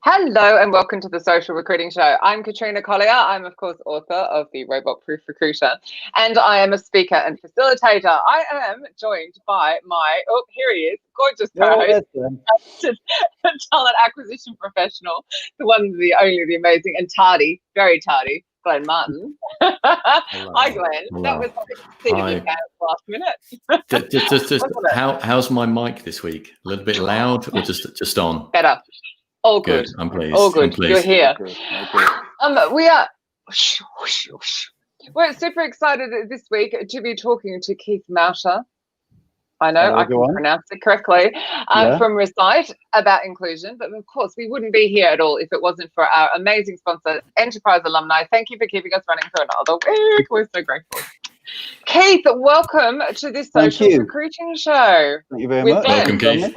Hello and welcome to the Social Recruiting Show. I'm Katrina Collier. I'm, of course, author of The Robot Proof Recruiter, and I am a speaker and facilitator. I am joined by my, here he is, gorgeous co-host, talent acquisition professional, the one, the only, the amazing, and tardy, very tardy, Glenn Martin. Hi, Glenn. Hello. That was like seat of your pants last minute. Just how's my mic this week? A little bit loud or just on? Better. All good. I'm pleased. All good. You're here. Okay. We are. We're super excited this week to be talking to Keith Moutter. I know I can pronounce it correctly. From Recite about inclusion, but of course we wouldn't be here at all if it wasn't for our amazing sponsor, Enterprise Alumni. Thank you for keeping us running for another week. We're so grateful. Keith, welcome to this Social Recruiting Show. Thank you very much. Welcome, Keith.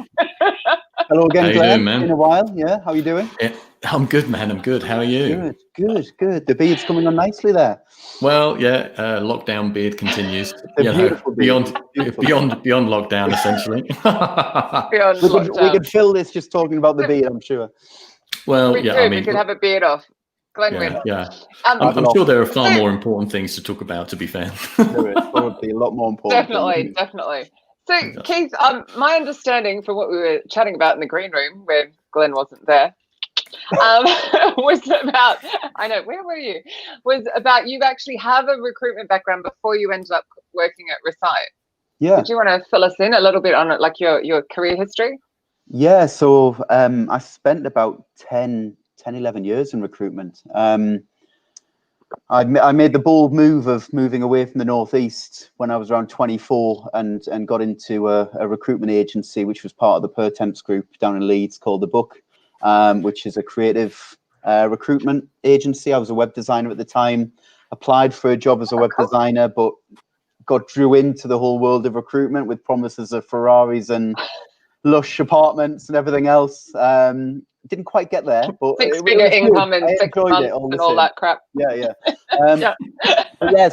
Hello again, How Glenn. you doing, man? Been a while. Yeah, how are you doing? Yeah, I'm good, man. I'm good. How are you? Good. The beard's coming on nicely there. Well, yeah. Lockdown beard continues. Beautiful beyond lockdown, essentially. We could fill this just talking about the beard, I'm sure. Well, we could have a beard off. Glenn, yeah. I'm sure there are far more important things to talk about, to be fair. There is probably a lot more important. Definitely. So, Keith, my understanding from what we were chatting about in the green room when Glenn wasn't there was about, I know, where were you? Was about you actually have a recruitment background before you ended up working at Recite. Yeah. Did you want to fill us in a little bit on it, like your career history? Yeah, so I spent about 11 years in recruitment. I made the bold move of moving away from the Northeast when I was around 24 and got into a recruitment agency, which was part of the Per Temps group down in Leeds called The Book, which is a creative recruitment agency. I was a web designer at the time, applied for a job as a web designer, but got drew into the whole world of recruitment with promises of Ferraris and lush apartments and everything else. Didn't quite get there, but six-figure income in 6 months and all that crap. Yeah.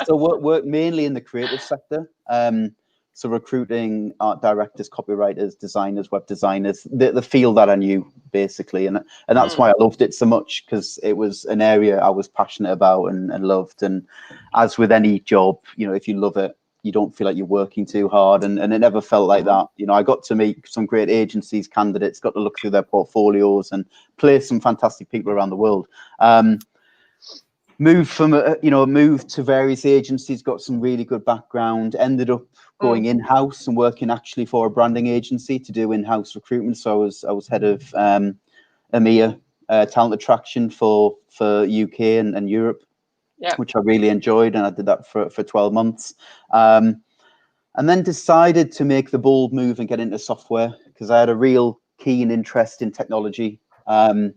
So work mainly in the creative sector. So recruiting art directors, copywriters, designers, web designers, the field that I knew basically, and that's why I loved it so much, because it was an area I was passionate about and loved. And as with any job, if you love it, you don't feel like you're working too hard, and it never felt like that. I got to meet some great agencies, candidates, got to look through their portfolios and place some fantastic people around the world. Moved to various agencies, got some really good background, ended up going in-house and working actually for a branding agency to do in-house recruitment. So I was head of EMEA talent attraction for UK and Europe. Yeah. Which I really enjoyed, and I did that for 12 months. And then decided to make the bold move and get into software, because I had a real keen interest in technology. And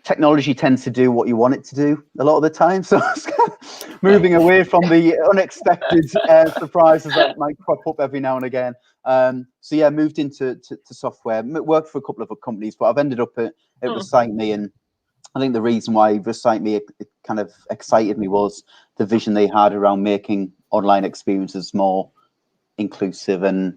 technology tends to do what you want it to do a lot of the time. So I was kind of moving away from the unexpected surprises that might crop up every now and again. Moved into software, worked for a couple of companies, but I've ended up at Recite Me, and I think the reason why Recite Me it kind of excited me was the vision they had around making online experiences more inclusive and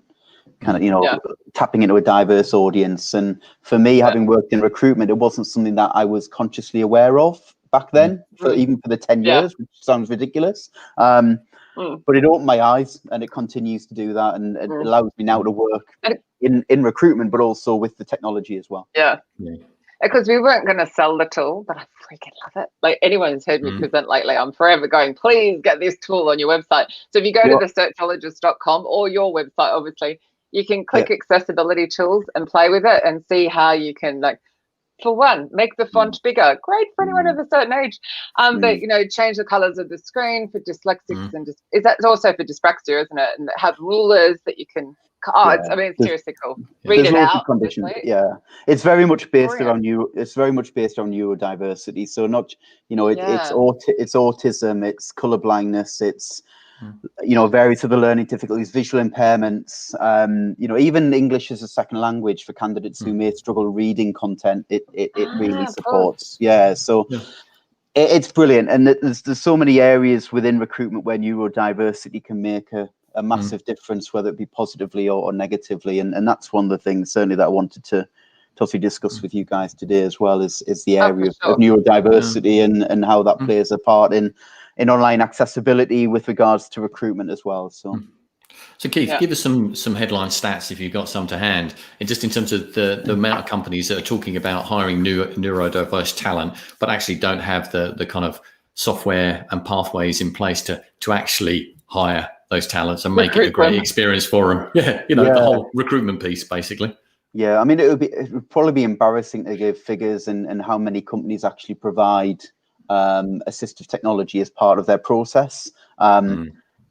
kind of, tapping into a diverse audience. And for me, having worked in recruitment, it wasn't something that I was consciously aware of back then, even for the 10 years, which sounds ridiculous. But it opened my eyes, and it continues to do that, and it allows me now to work in recruitment, but also with the technology as well. Yeah. Because we weren't going to sell the tool, but I freaking love it. Like, anyone who's heard me present lately, I'm forever going, please get this tool on your website. So if you go to thesearchologist.com or your website, obviously, you can click accessibility tools and play with it and see how you can, like, for one, make the font bigger. Great for anyone of a certain age. But, change the colors of the screen for dyslexics. And is that also for dyspraxia, isn't it? And have rulers that you can... it's seriously cool. Read it out. It's very much based around It's very much based on neurodiversity. So not, it's autism, it's color blindness, it's various other learning difficulties, visual impairments. Even English as a second language for candidates who may struggle reading content. It really supports. It's brilliant, and there's so many areas within recruitment where neurodiversity can make a massive difference, whether it be positively or negatively, and that's one of the things certainly that I wanted to obviously discuss with you guys today as well, is the area sure. of neurodiversity and how that plays a part in online accessibility with regards to recruitment as well. So Keith, give us some headline stats if you've got some to hand, and just in terms of the amount of companies that are talking about hiring neurodiverse talent, but actually don't have the kind of software and pathways in place to actually hire those talents and make it a great experience for them. The whole recruitment piece, basically. Yeah, I mean, it would probably be embarrassing to give figures and how many companies actually provide assistive technology as part of their process.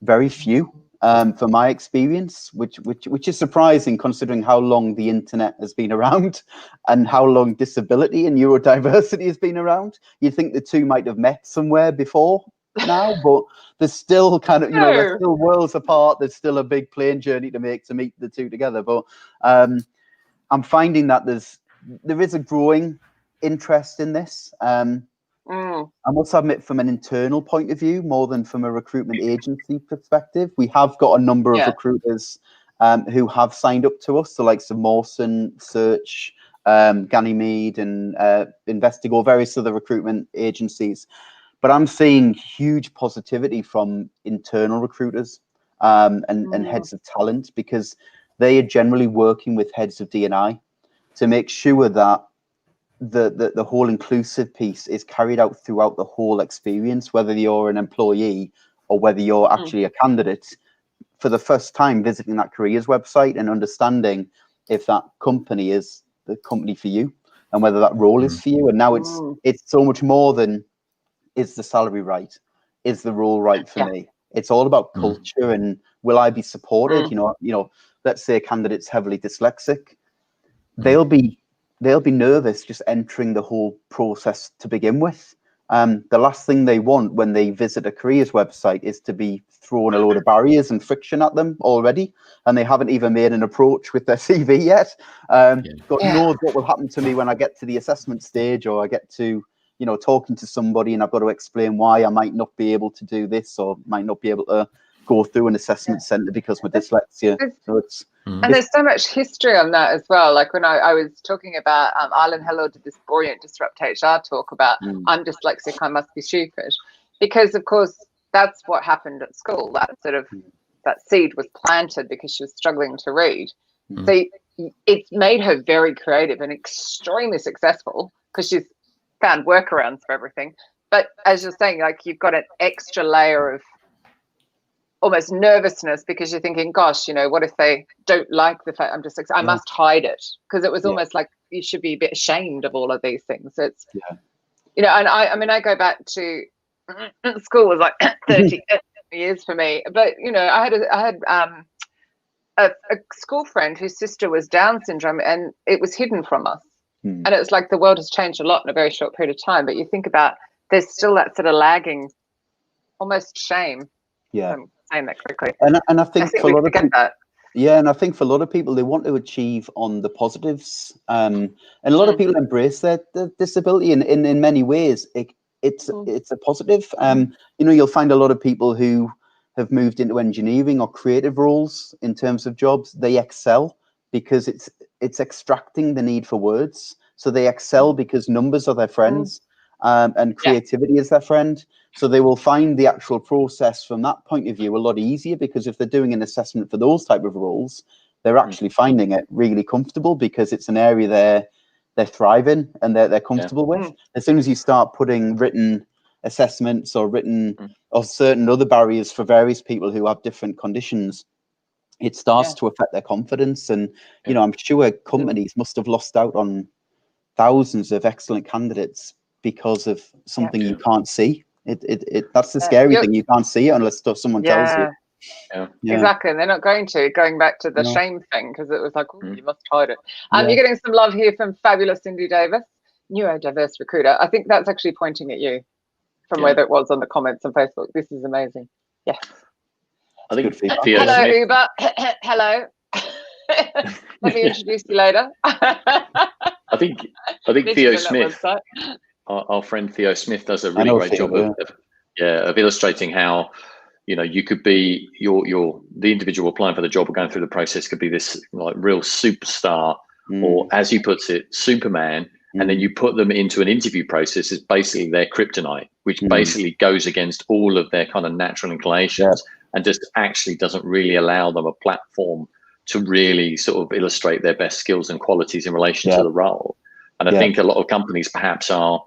Very few, from my experience, which is surprising considering how long the internet has been around and how long disability and neurodiversity has been around. You'd think the two might have met somewhere before now, but there's still kind of, they're still worlds apart. There's still a big plane journey to make to meet the two together. But I'm finding that there is a growing interest in this. I must admit, from an internal point of view, more than from a recruitment agency perspective, we have got a number of recruiters who have signed up to us. So like Mawson, Search, Ganymede and Investigo, various other recruitment agencies. But I'm seeing huge positivity from internal recruiters and heads of talent, because they are generally working with heads of D&I to make sure that the whole inclusive piece is carried out throughout the whole experience, whether you're an employee or whether you're actually a candidate, for the first time visiting that careers website and understanding if that company is the company for you and whether that role is for you. And now it's so much more than, is the salary right? Is the role right for me? It's all about culture and will I be supported? You know, let's say a candidate's heavily dyslexic. They'll be nervous just entering the whole process to begin with. The last thing they want when they visit a careers website is to be throwing a load of barriers and friction at them already, and they haven't even made an approach with their CV yet. God knows what will happen to me when I get to the assessment stage, or I get to, talking to somebody and I've got to explain why I might not be able to do this or might not be able to go through an assessment centre because of my dyslexia. So it's and there's so much history on that as well. Like when I was talking about Ireland Hello did this brilliant Disrupt HR talk about I'm dyslexic, I must be stupid, because of course that's what happened at school. That seed was planted because she was struggling to read. So it's made her very creative and extremely successful because she's found workarounds for everything. But as you're saying, like you've got an extra layer of almost nervousness because you're thinking, gosh, what if they don't like the fact I'm dyslexic? I must hide it, because it was almost like you should be a bit ashamed of all of these things. So it's, and I go back to school was like 30 years for me, but I had a school friend whose sister was Down syndrome, and it was hidden from us. And it was like the world has changed a lot in a very short period of time. But you think about, there's still that sort of lagging, almost shame. I'm saying that correctly. And I think for a lot of people, and I think for a lot of people, they want to achieve on the positives. And a lot of people embrace their disability in many ways. It's a positive. You'll find a lot of people who have moved into engineering or creative roles in terms of jobs. They excel because it's extracting the need for words. So they excel because numbers are their friends, and creativity is their friend. So they will find the actual process from that point of view a lot easier, because if they're doing an assessment for those type of roles, they're actually finding it really comfortable because it's an area they're thriving and they're comfortable with. As soon as you start putting written assessments or or certain other barriers for various people who have different conditions, it starts to affect their confidence. And I'm sure companies must have lost out on thousands of excellent candidates because of something you can't see. That's the scary thing. You can't see it unless someone tells you. Exactly, and they're not going back to the shame thing, because it was like, you must hide it. You're getting some love here from fabulous Cindy Davis, neurodiverse recruiter. I think that's actually pointing at you from where it was on the comments on Facebook. This is amazing. Yes. I think hello, Uber. Hello. Let me introduce you later. I think Theo Smith, our friend Theo Smith, does a really great job of illustrating how you could be the individual applying for the job or going through the process could be this like real superstar or as he puts it, Superman, and then you put them into an interview process is basically their kryptonite, which basically goes against all of their kind of natural inclinations and just actually doesn't really allow them a platform to really sort of illustrate their best skills and qualities in relation to the role. And I think a lot of companies perhaps are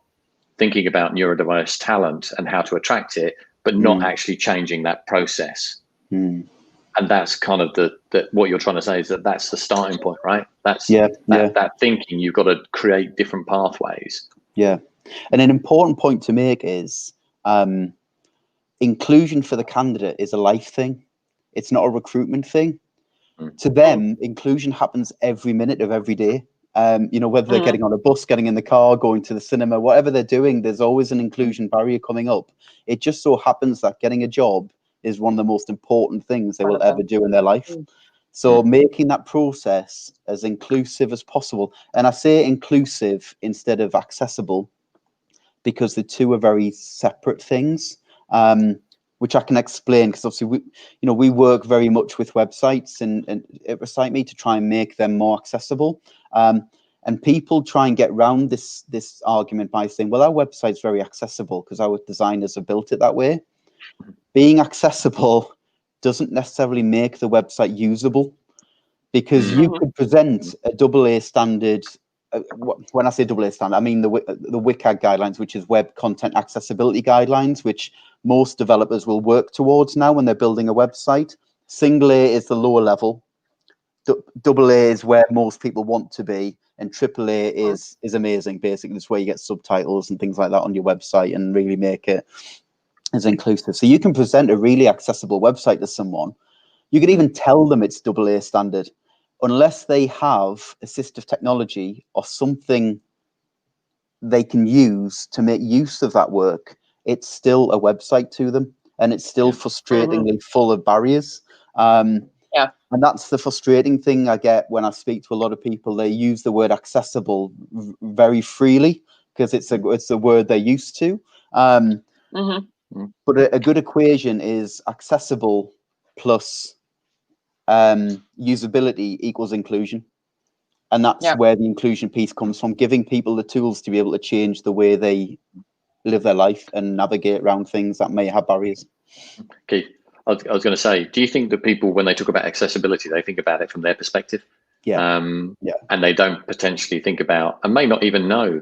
thinking about neurodiverse talent and how to attract it, but not actually changing that process. And that's kind of the what you're trying to say is that's the starting point, right? That's that thinking. You've got to create different pathways. Yeah, and an important point to make is inclusion for the candidate is a life thing. It's not a recruitment thing. To them, inclusion happens every minute of every day. You know, whether they're getting on a bus, getting in the car, going to the cinema, whatever they're doing, there's always an inclusion barrier coming up. It just so happens that getting a job is one of the most important things they will ever do in their life. So making that process as inclusive as possible. And I say inclusive instead of accessible because the two are very separate things, which I can explain because obviously we work very much with websites and at ReciteMe to try and make them more accessible. And people try and get around this argument by saying, well, our website's very accessible because our designers have built it that way. Being accessible doesn't necessarily make the website usable because you could present a AA standard. When I say AA standard, I mean the WCAG guidelines, which is Web Content Accessibility Guidelines, which most developers will work towards now when they're building a website. Single A is the lower level. AA is where most people want to be, and AAA is amazing. Basically, it's where you get subtitles and things like that on your website and really make it as inclusive. So you can present a really accessible website to someone. You could even tell them it's AA standard, unless they have assistive technology or something they can use to make use of that work. It's still a website to them, and it's still frustratingly full of barriers. And that's the frustrating thing I get when I speak to a lot of people. They use the word accessible very freely because it's a word they're used to. But a good equation is accessible plus usability equals inclusion. And that's where the inclusion piece comes from, giving people the tools to be able to change the way they live their life and navigate around things that may have barriers. Okay. I was going to say, do you think that people, when they talk about accessibility, they think about it from their perspective? And they don't potentially think about, and may not even know,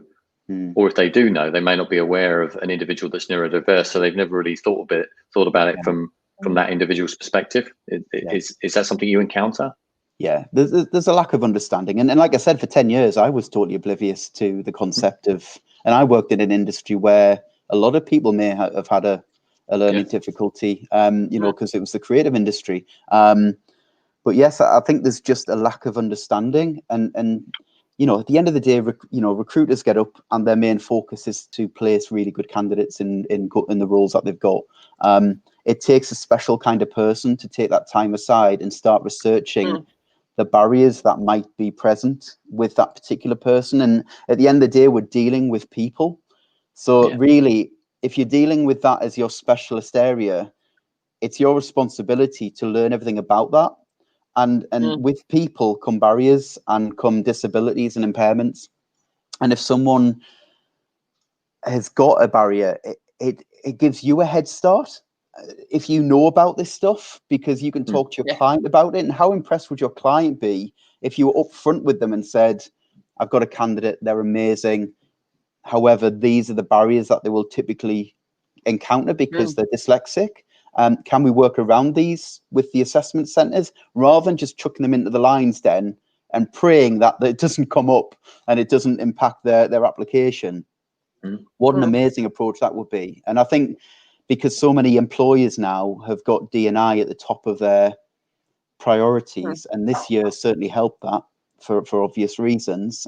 or if they do know, they may not be aware of an individual that's neurodiverse, so they've never really thought about it from that individual's perspective. Is that something you encounter? Yeah, there's a lack of understanding. And like I said, for 10 years, I was totally oblivious to the concept of, and I worked in an industry where a lot of people may have had a learning difficulty, because it was the creative industry. But yes, I think there's just a lack of understanding. And at the end of the day, recruiters get up and their main focus is to place really good candidates in the roles that they've got. It takes a special kind of person to take that time aside and start researching the barriers that might be present with that particular person. And at the end of the day, we're dealing with people. So really, if you're dealing with that as your specialist area, it's your responsibility to learn everything about that. And with people come barriers and come disabilities and impairments. And if someone has got a barrier, it gives you a head start if you know about this stuff, because you can talk to your client about it. And how impressed would your client be if you were upfront with them and said, I've got a candidate, they're amazing. However, these are the barriers that they will typically encounter because they're dyslexic. Can we work around these with the assessment centres rather than just chucking them into the lines den and praying that it doesn't come up and it doesn't impact their application? What an amazing approach that would be. And I think because so many employers now have got D&I at the top of their priorities, and this year has certainly helped that for obvious reasons.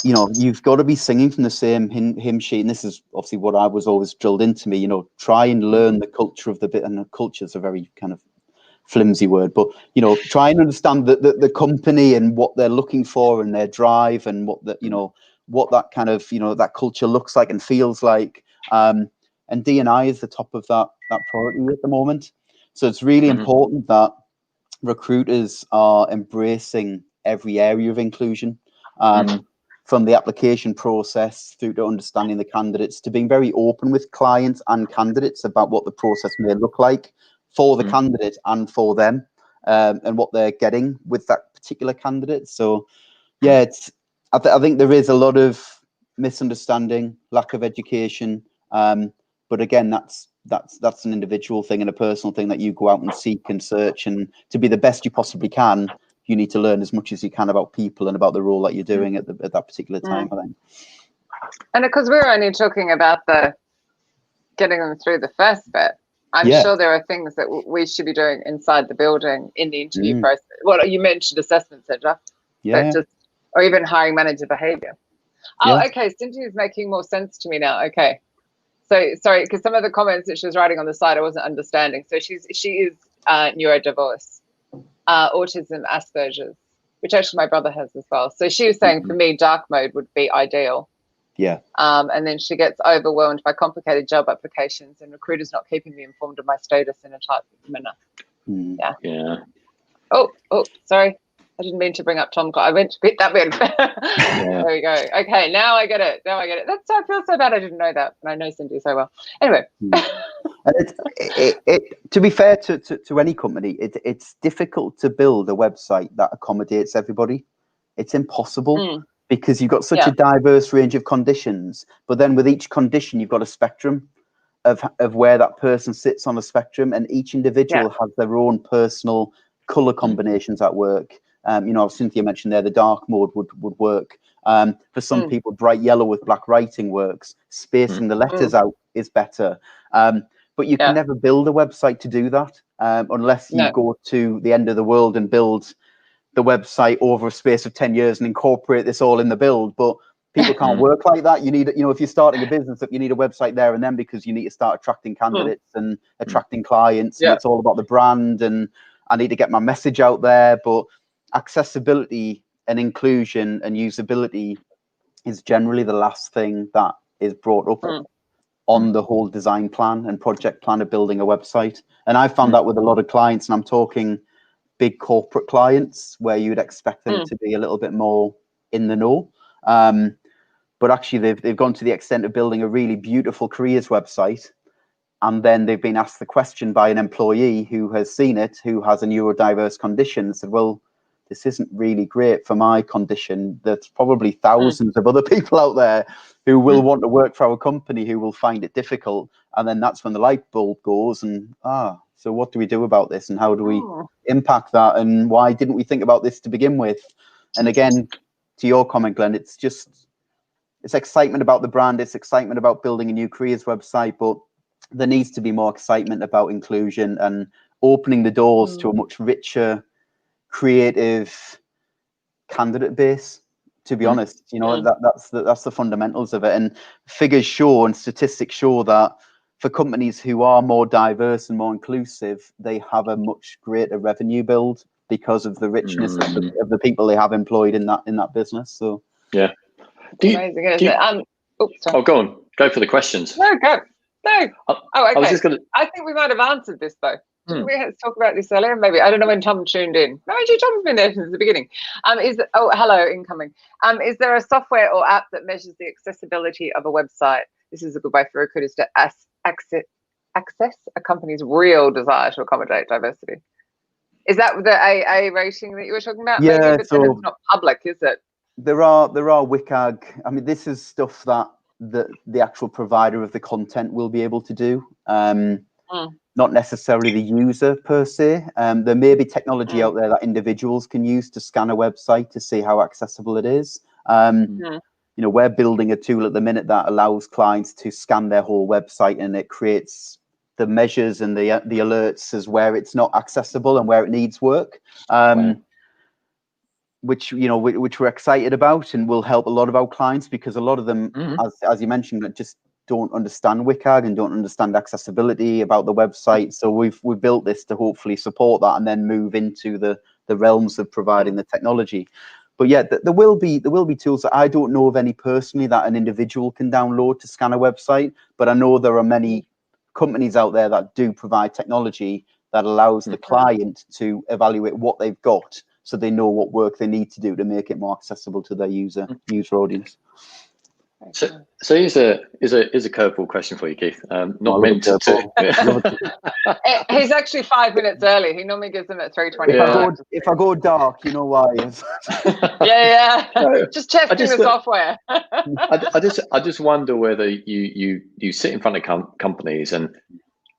You've got to be singing from the same hymn sheet. And this is obviously what I was always drilled into me, try and learn the culture of the bit. And the culture is a very kind of flimsy word, but, try and understand the company and what they're looking for and their drive and what that kind of, that culture looks like and feels like. And D&I is the top of that priority at the moment. So it's really important that recruiters are embracing every area of inclusion, from the application process through to understanding the candidates, to being very open with clients and candidates about what the process may look like for the candidate and for them, and what they're getting with that particular candidate. So yeah, I think there is a lot of misunderstanding, lack of education, but again, that's an individual thing and a personal thing that you go out and seek and search, and to be the best you possibly can, you need to learn as much as you can about people and about the role that you're doing at that particular time, I think. And because we're only talking about the getting them through the first bit, I'm sure there are things that we should be doing inside the building in the interview process. Well, you mentioned assessment center, but just, or even hiring manager behavior. Oh, okay. Cynthia's making more sense to me now. Okay. So sorry, because some of the comments that she was writing on the side, I wasn't understanding. So she is neurodiverse, autism, Asperger's, which actually my brother has as well. So she was saying for me, dark mode would be ideal. Yeah. And then she gets overwhelmed by complicated job applications and recruiters not keeping me informed of my status in a typed manner. Yeah. Oh, sorry. I didn't mean to bring up Tom. I meant to hit that bit. There we go. Okay, now I get it. That's, I feel so bad I didn't know that. And I know Cindy so well. Anyway. And to be fair to any company, it's difficult to build a website that accommodates everybody. It's impossible because you've got such a diverse range of conditions. But then with each condition, you've got a spectrum of where that person sits on a spectrum, and each individual has their own personal color combinations at work. You know, Cynthia mentioned there the dark mode would work. For some people, bright yellow with black writing works. Spacing the letters out is better. But you can never build a website to do that unless you go to the end of the world and build the website over a space of 10 years and incorporate this all in the build. But people can't work like that. You need, you know, if you're starting a business, you need a website there and then, because you need to start attracting candidates and attracting clients. And it's all about the brand, and I need to get my message out there. But accessibility and inclusion and usability is generally the last thing that is brought up on the whole design plan and project plan of building a website. And I found that with a lot of clients, and I'm talking big corporate clients where you'd expect them to be a little bit more in the know. But actually they've gone to the extent of building a really beautiful careers website, and then they've been asked the question by an employee who has seen it, who has a neurodiverse condition, and said, well, this isn't really great for my condition. There's probably thousands of other people out there who will want to work for our company who will find it difficult. And then that's when the light bulb goes, and so what do we do about this, and how do we impact that, and why didn't we think about this to begin with? And again, to your comment, Glenn, it's excitement about the brand, it's excitement about building a new careers website, but there needs to be more excitement about inclusion and opening the doors to a much richer, creative candidate base. To be honest, you know, that's the fundamentals of it. And figures show and statistics show that for companies who are more diverse and more inclusive, they have a much greater revenue build because of the richness of the people they have employed in that business. So amazing, isn't it? Oh, go on. Go for the questions. No, go. No. Okay. I think we might have answered this though. Didn't we talk about this earlier? Maybe. I don't know when Tom tuned in. No, actually, Tom's been there since the beginning. Hello, incoming. Is there a software or app that measures the accessibility of a website? This is a good way for recruiters to access a company's real desire to accommodate diversity. Is that the AA rating that you were talking about? Yeah, maybe, but then it's not public, is it? There are WCAG. I mean, this is stuff that the actual provider of the content will be able to do. Not necessarily the user per se. There may be technology out there that individuals can use to scan a website to see how accessible it is. You know, we're building a tool at the minute that allows clients to scan their whole website, and it creates the measures and the alerts as where it's not accessible and where it needs work. Which we're excited about and will help a lot of our clients, because a lot of them, as you mentioned, just don't understand WCAG and don't understand accessibility about the website. So we've built this to hopefully support that and then move into the realms of providing the technology. But yeah, there will be tools that I don't know of any personally that an individual can download to scan a website, but I know there are many companies out there that do provide technology that allows the client to evaluate what they've got so they know what work they need to do to make it more accessible to their user audience. So here's a curveball question for you, Keith. Not meant to. He's actually 5 minutes early. He normally gives them at 3:25. Yeah. If I go dark, you know why. Yeah. Just testing the software. I just wonder whether you sit in front of companies, and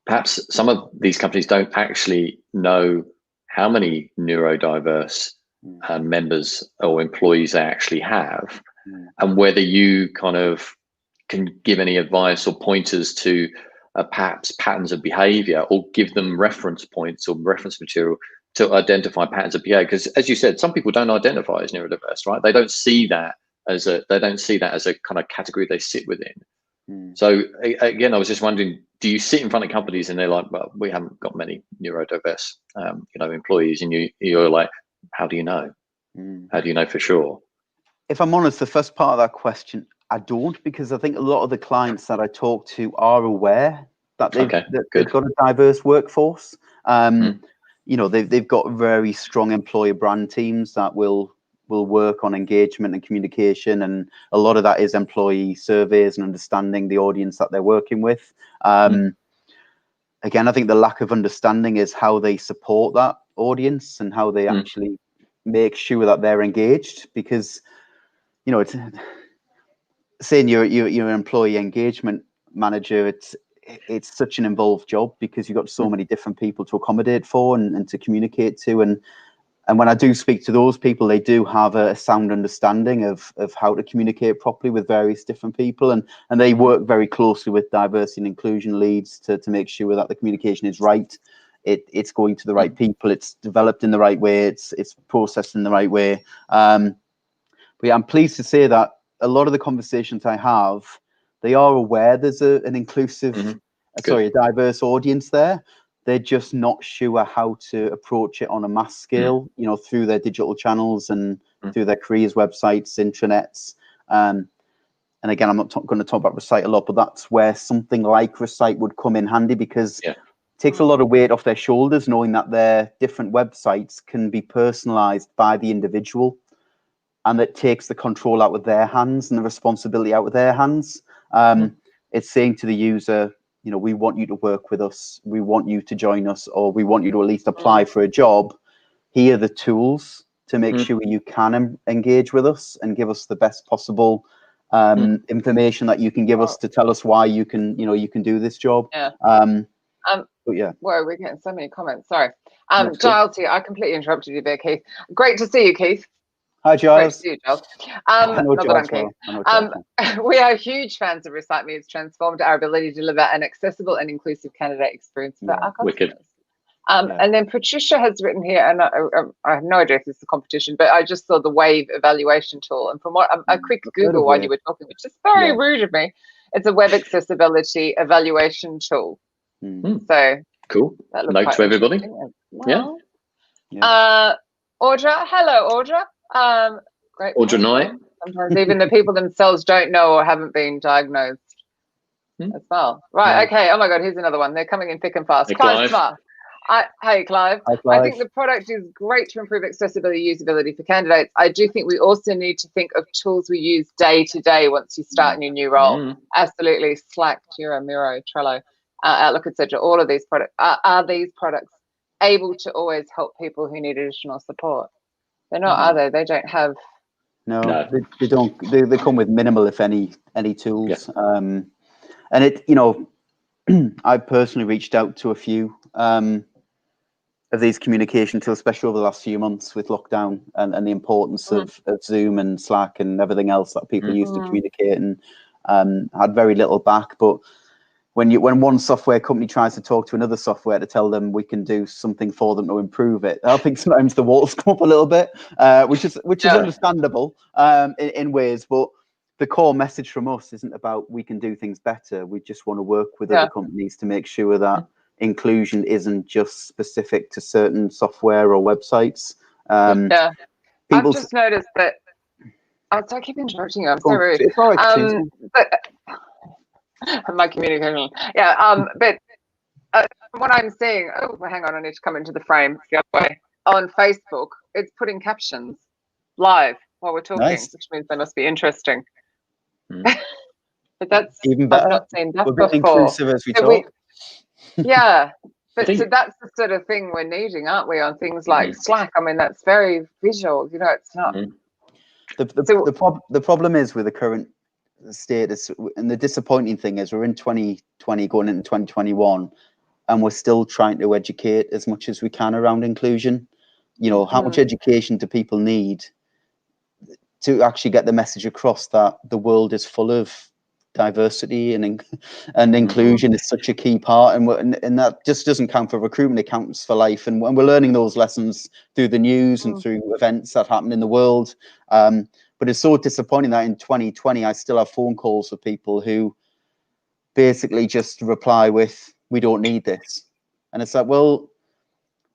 perhaps some of these companies don't actually know how many neurodiverse members or employees they actually have. And whether you kind of can give any advice or pointers to perhaps patterns of behavior, or give them reference points or reference material to identify patterns of behavior. Because as you said, some people don't identify as neurodiverse, right? They don't see that as a kind of category they sit within. So again, I was just wondering, do you sit in front of companies and they're like, well, we haven't got many neurodiverse employees, and you're like, how do you know? How do you know for sure? If I'm honest, the first part of that question, I don't, because I think a lot of the clients that I talk to are aware that they've got a diverse workforce. They've got very strong employer brand teams that will work on engagement and communication, and a lot of that is employee surveys and understanding the audience that they're working with. Again, I think the lack of understanding is how they support that audience and how they actually make sure that they're engaged, because it's saying you're an employee engagement manager. It's such an involved job because you've got so many different people to accommodate for and to communicate to. And when I do speak to those people, they do have a sound understanding of how to communicate properly with various different people. And they work very closely with diversity and inclusion leads to make sure that the communication is right. It's going to the right people. It's developed in the right way. It's processed in the right way. But yeah, I'm pleased to say that a lot of the conversations I have, they are aware there's an inclusive, a diverse audience there. They're just not sure how to approach it on a mass scale, through their digital channels and through their careers websites, intranets. And again, I'm not going to talk about Recite a lot, but that's where something like Recite would come in handy, because it takes a lot of weight off their shoulders, knowing that their different websites can be personalized by the individual. And that takes the control out of their hands and the responsibility out of their hands. It's saying to the user, we want you to work with us. We want you to join us, or we want you to at least apply for a job. Here are the tools to make sure you can engage with us and give us the best possible information that you can give us to tell us why you can do this job. But yeah. Whoa, we're getting so many comments. Sorry. Giles, I completely interrupted you there, Keith. Great to see you, Keith. Hi, Giles. Great to see you, Giles. We are huge fans of Recite Me. It's transformed our ability to deliver an accessible and inclusive candidate experience for our customers. Wicked. And then Patricia has written here, and I have no idea if this is a competition, but I just saw the Wave evaluation tool. And from what a quick Google while you were talking, which is very rude of me, it's a web accessibility evaluation tool. So cool. Note to everybody. Well. Audra, hello, Audra. Great. Audra Knight. Sometimes even the people themselves don't know or haven't been diagnosed as well. Right. Okay. Oh my God. Here's another one. They're coming in thick and fast. Hey, Clive Smart. Hey, Clive. Hi, Clive. I think the product is great to improve accessibility, usability for candidates. I do think we also need to think of tools we use day to day once you start in your new role. Absolutely. Slack, Jira, Miro, Trello, Outlook, etc. All of these products are these products able to always help people who need additional support? They're not, are they? They don't have. No. They don't. They come with minimal, if any tools. And it, I personally reached out to a few of these communication tools, especially over the last few months with lockdown and the importance of Zoom and Slack and everything else that people use to communicate, and had very little back. But when one software company tries to talk to another software to tell them we can do something for them to improve it, I think sometimes the walls come up a little bit, which is understandable in ways. But the core message from us isn't about we can do things better. We just want to work with other companies to make sure that inclusion isn't just specific to certain software or websites. I've just noticed that. I keep interrupting you. I'm so rude. My communication. But what I'm seeing, hang on, I need to come into the frame the other way. On Facebook, it's putting captions live while we're talking, Nice. which means they must be interesting. Mm. But that's Even better. I've not seen that We're being before. inclusive as we So talk. yeah, but think- so that's the sort of thing we're needing, aren't we, on things like Slack? I mean, that's very visual. You know, it's not. The problem is with the current status, and the disappointing thing is we're in 2020 going into 2021, and we're still trying to educate as much as we can around inclusion. You know, how much education do people need to actually get the message across that the world is full of diversity and inclusion is such a key part, and that just doesn't count for recruitment, it counts for life, and we're learning those lessons through the news and through events that happen in the world. But it's so disappointing that in 2020 I still have phone calls with people who basically just reply with, "We don't need this," and it's like, well,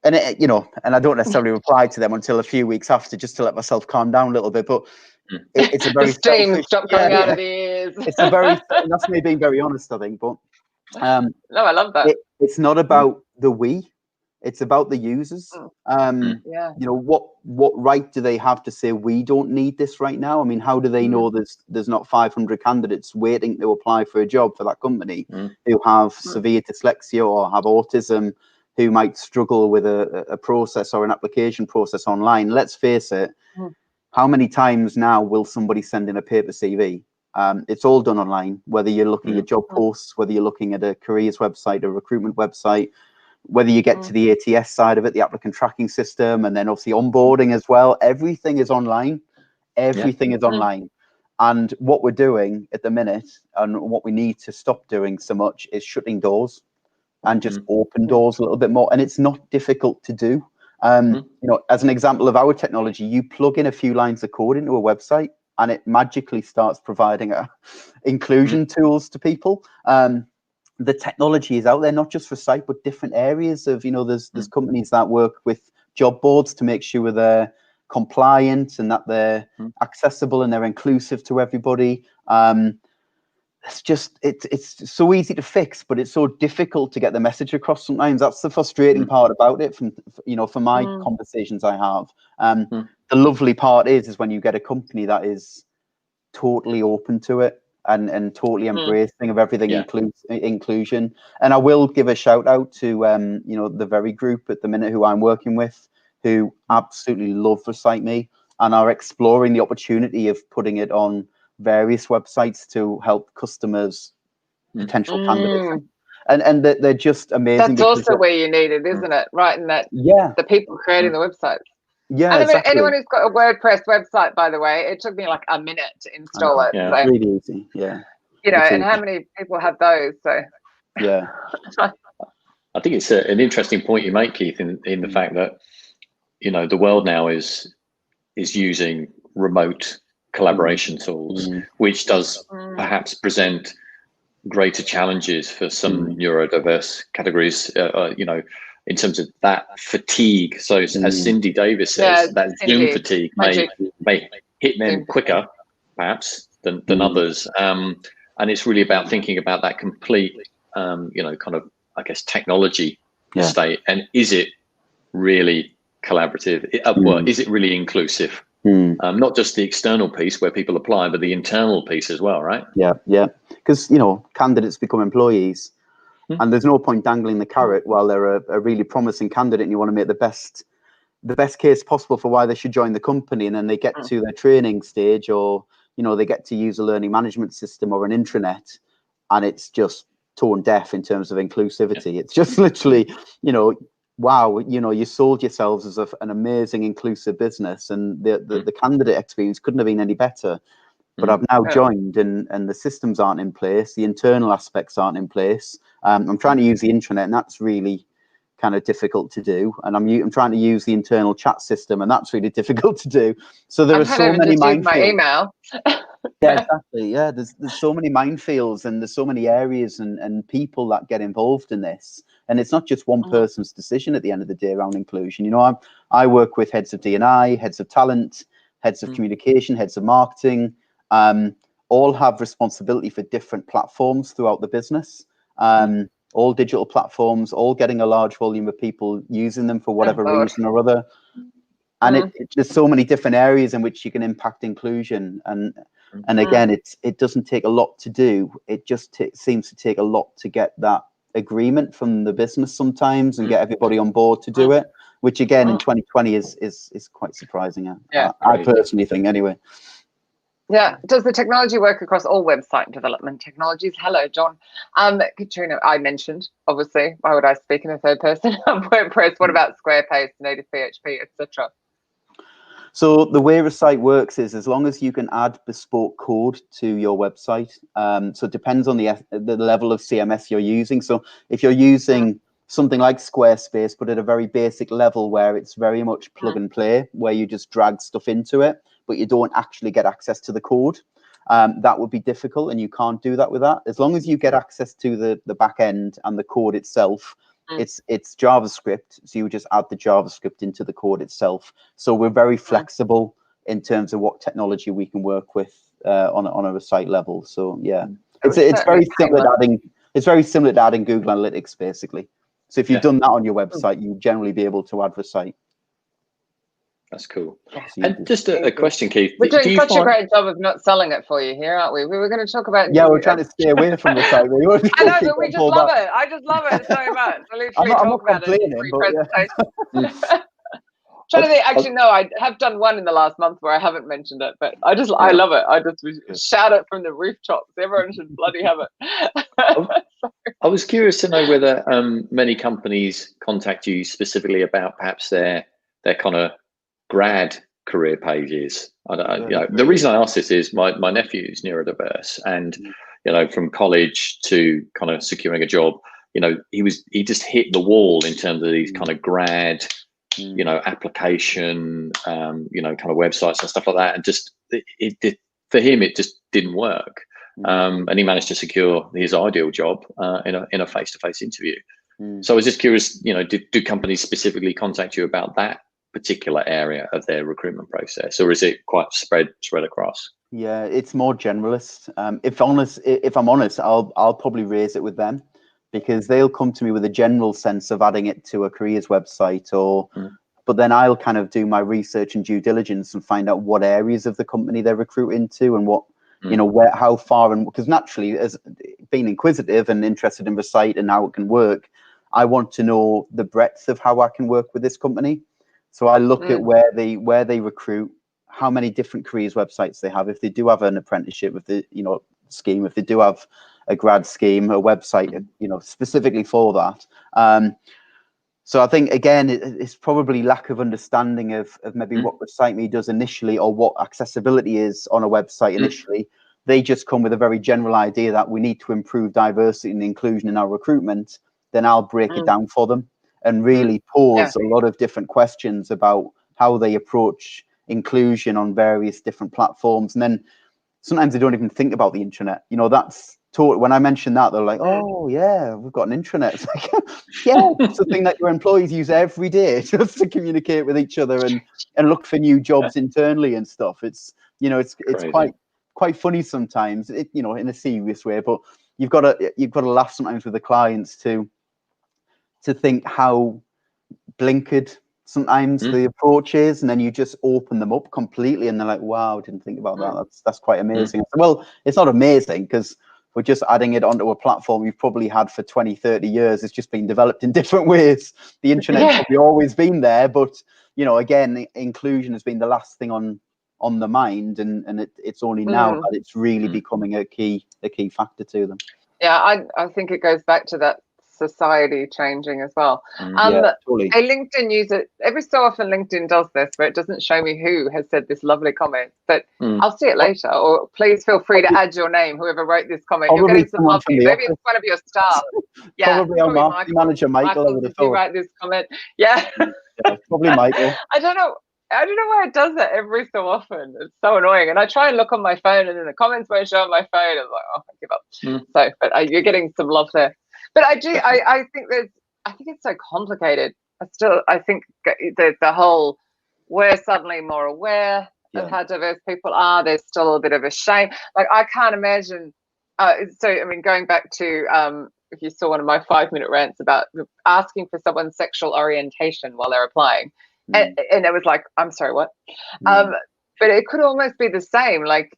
and you know, and I don't necessarily reply to them until a few weeks after, just to let myself calm down a little bit. But it's a very the steam selfish. stop coming out of the ears. It's a very, and that's me being very honest, I think. But no, I love that. It's not about the we, it's about the users. You know, what right do they have to say we don't need this right now? I mean, how do they know there's not 500 candidates waiting to apply for a job for that company who have severe dyslexia or have autism, who might struggle with a process or an application process online? Let's face it, how many times now will somebody send in a paper CV? It's all done online, whether you're looking at job posts, whether you're looking at a careers website, a recruitment website, whether you get to the ATS side of it, the applicant tracking system, and then obviously onboarding as well. Everything is online. Everything is online. And what we're doing at the minute, and what we need to stop doing so much, is shutting doors and just open doors a little bit more. And it's not difficult to do. You know, as an example of our technology, you plug in a few lines of code into a website and it magically starts providing inclusion tools to people. The technology is out there, not just for site, but different areas of, you know, there's companies that work with job boards to make sure they're compliant and that they're accessible and they're inclusive to everybody. It's just, it's so easy to fix, but it's so difficult to get the message across sometimes. That's the frustrating part about it, from, you know, for my conversations I have. The lovely part is when you get a company that is totally open to it and totally embracing of everything inclusion. And I will give a shout out to you know, the Very Group at the minute, who I'm working with, who absolutely love Recite Me and are exploring the opportunity of putting it on various websites to help customers, potential candidates, and they're just amazing. That's also where you need it, isn't it? Right, in that the people creating the websites. Yeah, and exactly. Anyone who's got a WordPress website, by the way, it took me like a minute to install it. Yeah. So, really easy. Yeah, you know, it's and easy. how many people have those? So yeah, I think it's an interesting point you make, Keith, in the fact that, you know, the world now is using remote collaboration tools, which does perhaps present greater challenges for some neurodiverse categories, you know, in terms of that fatigue. So as Cindy Davis says, that Zoom fatigue may hit them quicker perhaps than others. And it's really about thinking about that complete, you know, kind of, I guess, technology state. And is it really collaborative? Well, is it really inclusive? Not just the external piece where people apply, but the internal piece as well, right? Yeah. Because, you know, candidates become employees, and there's no point dangling the carrot while they're a really promising candidate, and you want to make the best case possible for why they should join the company, and then they get to their training stage, or, you know, they get to use a learning management system or an intranet, and it's just tone deaf in terms of inclusivity. It's just literally, you know, wow, you know, you sold yourselves as an amazing inclusive business, and the candidate experience couldn't have been any better. But I've now joined, and the systems aren't in place, the internal aspects aren't in place. I'm trying to use the intranet, and that's really kind of difficult to do. And I'm trying to use the internal chat system, and that's really difficult to do. So there are so many minefields. My email. Yeah, exactly. Yeah, there's so many minefields, and there's so many areas and people that get involved in this. And it's not just one person's decision at the end of the day around inclusion. You know, I work with heads of D&I, heads of talent, heads of communication, heads of marketing. All have responsibility for different platforms throughout the business. All digital platforms, all getting a large volume of people using them for whatever reason or other. And there's so many different areas in which you can impact inclusion. And again, it doesn't take a lot to do. It just seems to take a lot to get that agreement from the business sometimes and get everybody on board to do it, which again in 2020 is quite surprising. I personally think anyway. Yeah. Does the technology work across all website development technologies? Hello, John. Katrina, I mentioned, obviously, why would I speak in a third person? WordPress. What about Squarespace, native PHP, etc.? So the way a site works is as long as you can add bespoke code to your website. So it depends on the level of CMS you're using. So if you're using something like Squarespace, but at a very basic level where it's very much plug and play, where you just drag stuff into it, but you don't actually get access to the code, that would be difficult, and you can't do that with that. As long as you get access to the back end and the code itself, it's JavaScript, so you just add the JavaScript into the code itself. So we're very flexible in terms of what technology we can work with on a site level. So yeah, it's very similar to adding Google Analytics basically. So if you've done that on your website, you generally be able to add the site. That's cool. And just a question, Keith. We're doing such a great job of not selling it for you here, aren't we? We were going to talk about... Yeah, we're trying to stay away from the site. I know, but we just love it. I just love it so much. I literally talk about it in every presentation. Trying to think, actually, no, I have done one in the last month where I haven't mentioned it, but I love it. I just shout it from the rooftops. Everyone should bloody have it. I was curious to know whether many companies contact you specifically about perhaps their kind of grad career pages. The reason I ask this is my nephew is neurodiverse, and from college to kind of securing a job, he just hit the wall in terms of these kind of grad application kind of websites and stuff like that, and just for him it just didn't work, and he managed to secure his ideal job in a face-to-face interview. So I was just curious, do companies specifically contact you about that particular area of their recruitment process, or is it quite spread across? Yeah, it's more generalist. If I'm honest, I'll probably raise it with them, because they'll come to me with a general sense of adding it to a careers website, but then I'll kind of do my research and due diligence and find out what areas of the company they're recruiting to, and what how far, and because naturally, as being inquisitive and interested in the site and how it can work, I want to know the breadth of how I can work with this company. So I look at where they recruit, how many different careers websites they have, if they do have an apprenticeship with the scheme, if they do have a grad scheme, a website specifically for that. So I think again it's probably lack of understanding of maybe what ReciteMe does initially, or what accessibility is on a website initially. They just come with a very general idea that we need to improve diversity and inclusion in our recruitment. Then I'll break it down for them and really pose a lot of different questions about how they approach inclusion on various different platforms. And then sometimes they don't even think about the intranet. That's taught. When I mention that, they're like, oh yeah, we've got an intranet. It's like, yeah, it's the thing that your employees use every day just to communicate with each other and look for new jobs internally and stuff. It's it's quite funny sometimes, in a serious way, but you've got to laugh sometimes with the clients to think how blinkered sometimes the approach is, and then you just open them up completely and they're like, wow, I didn't think about that. That's quite amazing. Well, it's not amazing, because we're just adding it onto a platform you've probably had for 20, 30 years. It's just been developed in different ways. The internet's probably always been there, but again, inclusion has been the last thing on the mind, and it's only now that it's really becoming a key factor to them. Yeah, I think it goes back to that society changing as well. Totally. A LinkedIn user, every so often LinkedIn does this, but it doesn't show me who has said this lovely comment, but I'll see it later. Or please feel free to add your name, whoever wrote this comment. You're getting some love. Maybe it's one of your staff. Probably our marketing manager Michael. Did you write this comment? Yeah. Probably Michael. I don't know why it does that every so often. It's so annoying. And I try and look on my phone, and then the comments won't show on my phone. I'm like, oh, I give up. So, but you're getting some love there. But I think it's so complicated. I think the whole, we're suddenly more aware of how diverse people are. There's still a bit of a shame. Like, I can't imagine. Going back to if you saw one of my 5-minute rants about asking for someone's sexual orientation while they're applying. and it was like, I'm sorry, what? But it could almost be the same. Like,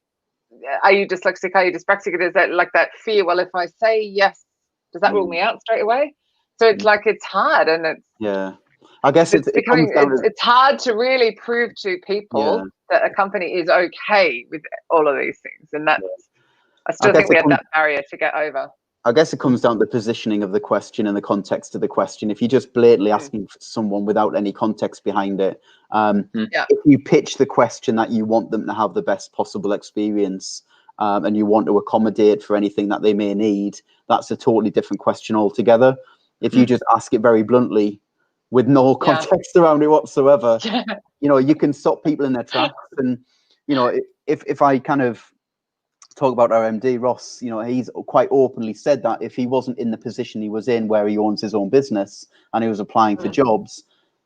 are you dyslexic? Are you dyspraxic? Is that like that fear? Well, if I say yes, does that rule me out straight away? So it's like, it's hard, and it's I guess it's becoming it's hard to really prove to people that a company is okay with all of these things, and that's I still think we have that barrier to get over. I guess it comes down to the positioning of the question and the context of the question. If you're just blatantly asking for someone without any context behind it, if you pitch the question that you want them to have the best possible experience, and you want to accommodate for anything that they may need, that's a totally different question altogether. If you just ask it very bluntly with no context around it whatsoever, you know, you can stop people in their tracks. And, you know, if I kind of talk about our MD, Ross, you know, he's quite openly said that if he wasn't in the position he was in where he owns his own business and he was applying for jobs,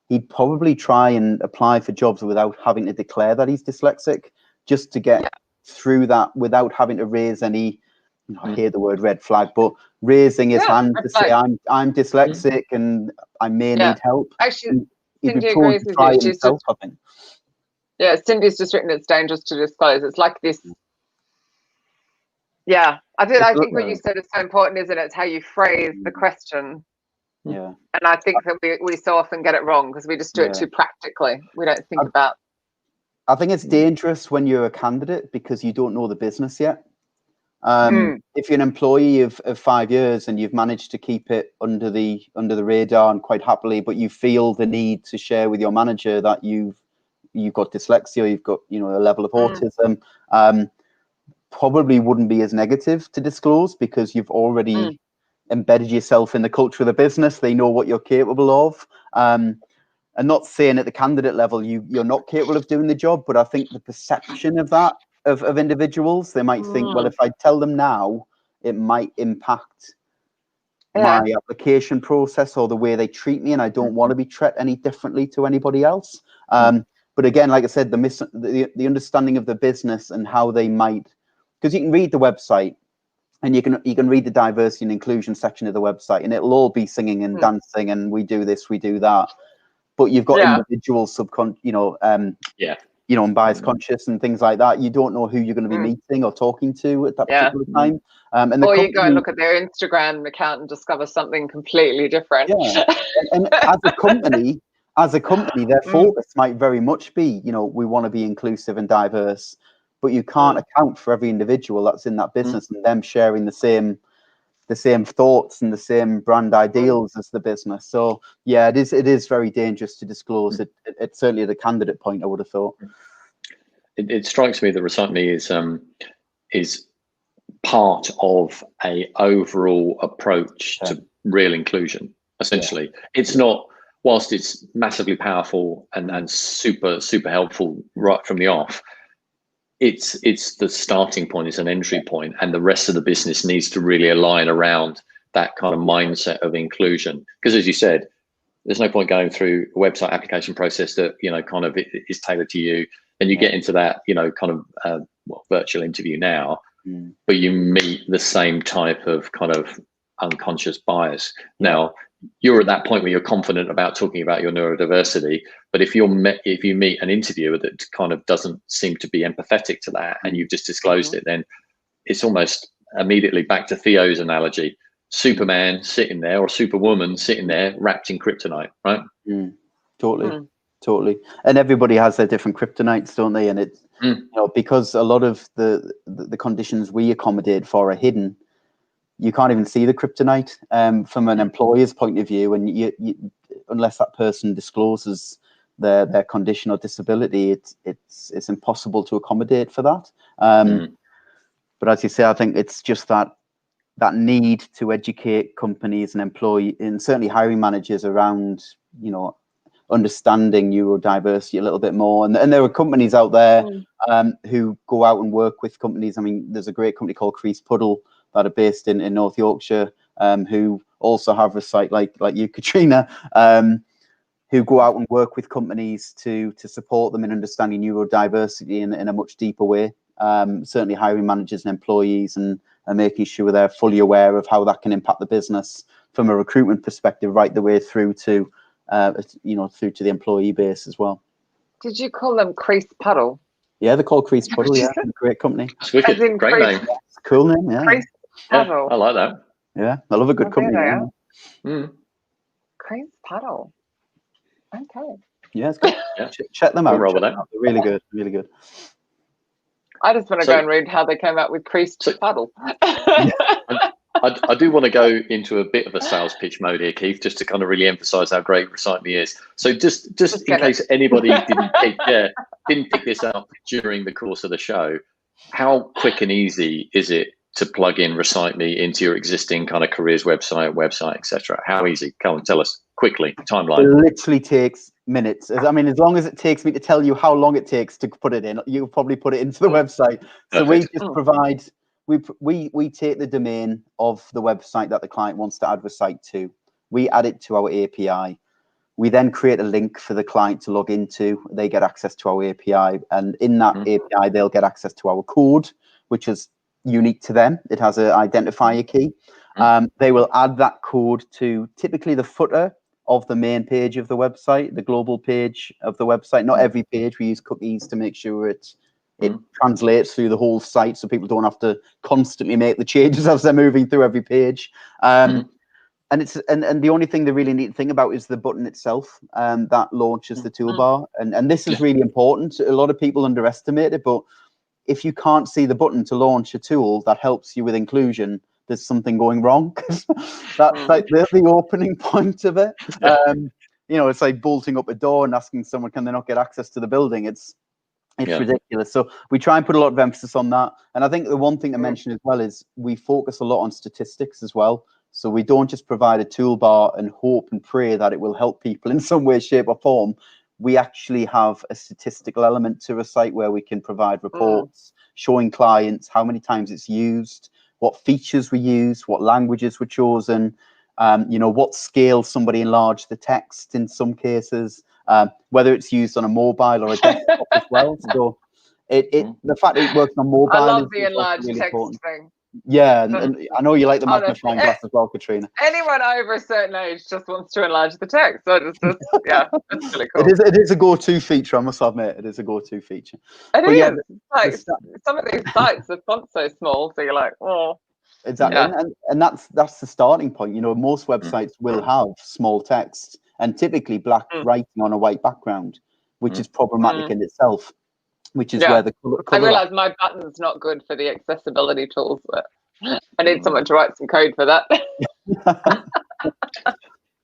he'd probably try and apply for jobs without having to declare that he's dyslexic, just to get through that without having to raise any, you know, I hear the word red flag, but raising his hand to say, I'm dyslexic and I may need help. Actually, Cindy agrees with you. She's just, I think. Yeah, Cindy's just written it's dangerous to disclose. It's like this. Yeah, I think what you said is so important, isn't it? It's how you phrase the question. Yeah. And I think that we so often get it wrong because we just do it too practically. We don't think about. I think it's dangerous when you're a candidate because you don't know the business yet. If you're an employee of 5 years and you've managed to keep it under the radar and quite happily, but you feel the need to share with your manager that you've got dyslexia, you've got, you know, a level of autism, probably wouldn't be as negative to disclose because you've already embedded yourself in the culture of the business. They know what you're capable of. And not saying at the candidate level you're not capable of doing the job, but I think the perception of that of individuals, they might think, well, if I tell them now, it might impact my application process or the way they treat me, and I don't want to be treated any differently to anybody else. But again, like I said, the understanding of the business and how they might, because you can read the website and you can read the diversity and inclusion section of the website, and it'll all be singing and dancing and we do this, we do that. But you've got individual and bias conscious and things like that. You don't know who you're going to be meeting or talking to at that particular time. Or you go and look at their Instagram account and discover something completely different. Yeah. And as a company, their focus might very much be, you know, we want to be inclusive and diverse, but you can't account for every individual that's in that business and them sharing the same thoughts and the same brand ideals as the business. So yeah, it is very dangerous to disclose it. It's certainly at the candidate point, I would have thought. It strikes me that recycling is part of a overall approach to real inclusion. Essentially, it's not, whilst it's massively powerful and super helpful right from the off. It's the starting point, it's an entry point, and the rest of the business needs to really align around that kind of mindset of inclusion. Because as you said, there's no point going through a website application process that, you know, kind of is tailored to you, and you get into that, you know, kind of virtual interview now, but you meet the same type of kind of unconscious bias. Now, you're at that point where you're confident about talking about your neurodiversity, but if you meet an interviewer that kind of doesn't seem to be empathetic to that and you've just disclosed it, then it's almost immediately back to Theo's analogy, Superman sitting there or Superwoman sitting there wrapped in kryptonite, right? Totally. And everybody has their different kryptonites, don't they? And it's you know, because a lot of the conditions we accommodate for are hidden, you can't even see the kryptonite from an employer's point of view, and you unless that person discloses their condition or disability, it's impossible to accommodate for that. But as you say, I think it's just that need to educate companies and employees, and certainly hiring managers, around, you know, understanding neurodiversity a little bit more. And there are companies out there who go out and work with companies. I mean, there's a great company called Crease Puddle that are based in North Yorkshire, who also have a site like you, Katrina, who go out and work with companies to support them in understanding neurodiversity in a much deeper way. Certainly hiring managers and employees, and making sure they're fully aware of how that can impact the business from a recruitment perspective, right the way through to you know, through to the employee base as well. Did you call them Crease Puddle? Yeah, they're called Crease Puddle. Yeah, great company. It's wicked. Great name. Cool name. Yeah. Crease Puddle. Yeah, I like that. Yeah, I love a good company. Yeah. Crease Puddle. Okay. Yeah, it's good. Yeah. Check them out. They're really good. Really good. I just want to go and read how they came out with Creased Puddle. I do want to go into a bit of a sales pitch mode here, Keith, just to kind of really emphasize how great Recite Me is. So just in case anybody didn't pick this up during the course of the show, how quick and easy is it to plug in Recite Me into your existing kind of careers website, etc.? How easy? Come on, tell us quickly, timeline. It literally takes minutes. I mean, as long as it takes me to tell you how long it takes to put it in, you'll probably put it into the website. So we just provide, we take the domain of the website that the client wants to add Recite to. We add it to our API. We then create a link for the client to log into. They get access to our API, and in that API, they'll get access to our code, which is unique to them. It has an identifier key. They will add that code to typically the footer of the main page of the website, the global page of the website. Not every page. We use cookies to make sure it translates through the whole site, so people don't have to constantly make the changes as they're moving through every page. And the only thing, the really neat thing about is the button itself that launches the toolbar. And this is really important. A lot of people underestimate it, but if you can't see the button to launch a tool that helps you with inclusion, there's something going wrong. That's like the opening point of it. You know, it's like bolting up a door and asking someone, can they not get access to the building? It's ridiculous. So we try and put a lot of emphasis on that. And I think the one thing to mention as well is we focus a lot on statistics as well. So we don't just provide a toolbar and hope and pray that it will help people in some way, shape or form. We actually have a statistical element to a site where we can provide reports showing clients how many times it's used, what features we use, what languages were chosen, you know, what scale somebody enlarged the text in some cases, whether it's used on a mobile or a desktop as well. So the fact that it works on mobile, I love the enlarged really text important thing. Yeah, and I know you like the magnifying glass as well, Katrina. Anyone over a certain age just wants to enlarge the text. So it's just, yeah, it's really cool. It is a go-to feature, I must admit. It is a go-to feature. It is. Yeah, like, some of these sites, the font's so small, so you're like, oh. Exactly, and that's the starting point. You know, most websites will have small text and typically black writing on a white background, which is problematic in itself. Which is where the color I realize my button's not good for the accessibility tools, but I need someone to write some code for that.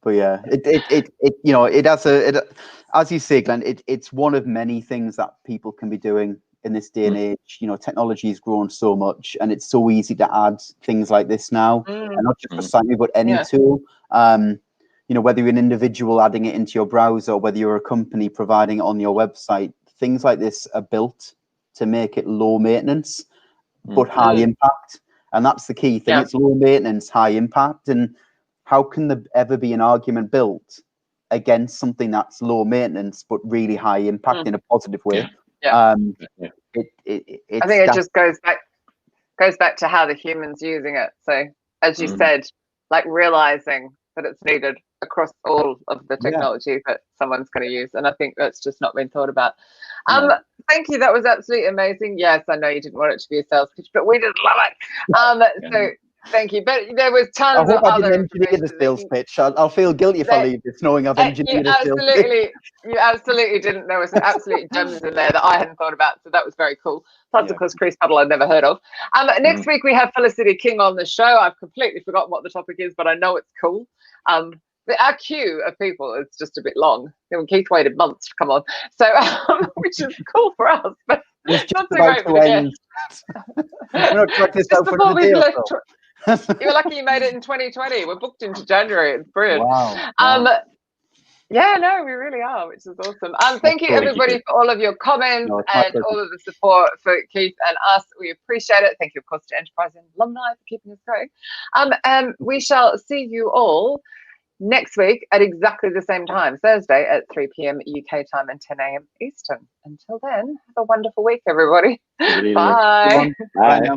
But yeah, it you know, it has as you say, Glenn, it's one of many things that people can be doing in this day and age. You know, technology has grown so much, and it's so easy to add things like this now, and not just for Recite Me, but any tool. You know, whether you're an individual adding it into your browser, or whether you're a company providing it on your website. Things like this are built to make it low maintenance, but high impact. And that's the key thing. It's low maintenance, high impact. And how can there ever be an argument built against something that's low maintenance, but really high impact in a positive way? I think it just goes back to how the human's using it. So as you said, like realizing that it's needed across all of the technology that someone's going to use, and I think that's just not been thought about. Thank you, that was absolutely amazing. Yes, I know you didn't want it to be a sales pitch, but we did love it. So thank you. But there was tons of other. I didn't engineer the sales pitch. I'll feel guilty if I leave this knowing I've engineered a sales pitch. You absolutely didn't. There was some absolute gems in there that I hadn't thought about, so that was very cool. Plus, of course, Crease Puddle I'd never heard of. Next week we have Felicity King on the show. I've completely forgotten what the topic is, but I know it's cool. Our queue of people is just a bit long. Keith waited months to come on, so which is cool for us, but it's not so great for the guests. You were lucky you made it in 2020. We're booked into January. It's brilliant. Wow. Yeah, no, we really are, which is awesome. Thank you, everybody, for all of your comments and all of the support for Keith and us. We appreciate it. Thank you, of course, to Enterprise and alumni for keeping us going. And we shall see you all next week at exactly the same time, Thursday at 3 p.m. UK time and 10 a.m. Eastern. Until then, have a wonderful week, everybody. Bye. Bye.